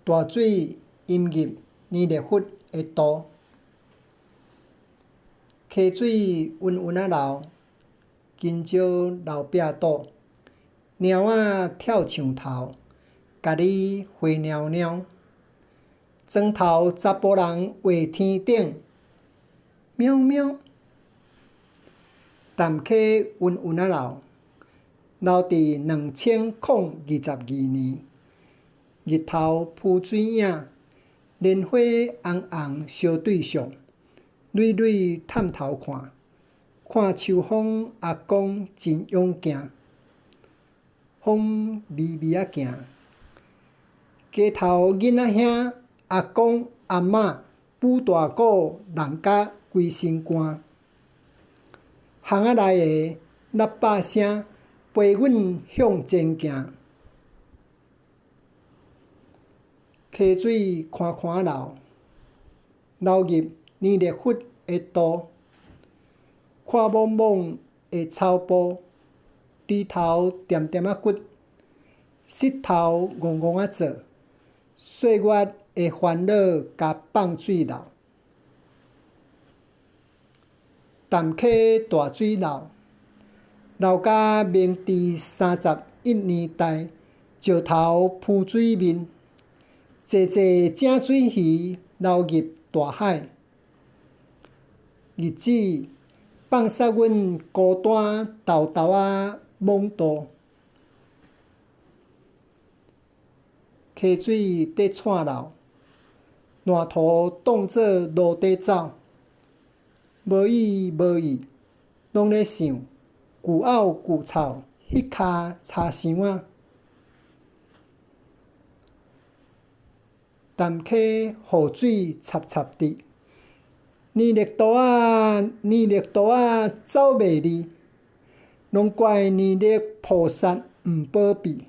大水淹入2立佛的肚，溪水温温啊流，金蕉老壁倒，猫仔跳墙头，甲你花猫猫。砖头查甫人画天顶，喵喵。淡溪温温啊流，流伫2022年。日头浮水影，莲花红红相对上，蕊蕊探头看，看秋风阿公真勇行，风微微啊行。街头囡仔兄阿公阿嬷舞大鼓，人甲规身汗。巷仔内的喇叭声陪阮向前行。溪水宽宽流，流入2立佛的肚，看莽莽的草埔，低头点点啊骨，膝头戆戆啊做，岁月的烦恼甲放水流。淡溪大水流，流甲明治31年代，石头浮水面。济济正水鱼流入大海，日子放杀阮孤单豆豆啊懵肚。溪水在串流，烂土当作路底走，无意无意，拢咧想旧漚旧草迄骹柴箱仔。淡溪雨水插插滴，2立肚仔走袂离，拢怪2立菩萨毋保庇，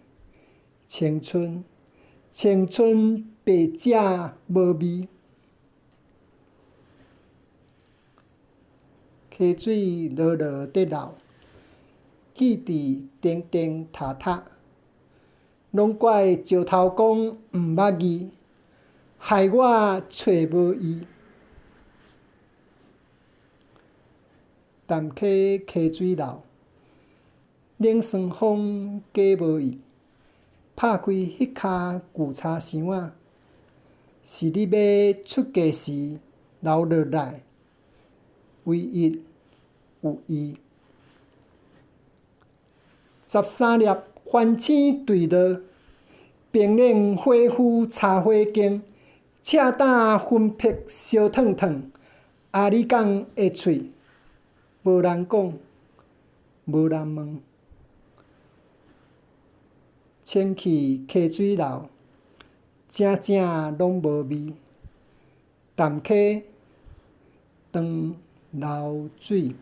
青春白食无味。溪水落落在流，记忆定定塌塌，拢怪石头公毋捌字，害我找无伊。淡溪溪水流，冷霜风假无意，拍开迄骹旧柴箱仔，是你要出家时留落来，唯一有伊。13粒番星坠落，冰冷火釜柴火经，赤胆熏劈烧烫烫，阿里港的喙，无人讲，无人问。清气溪水流，正正拢无味。淡溪长流水。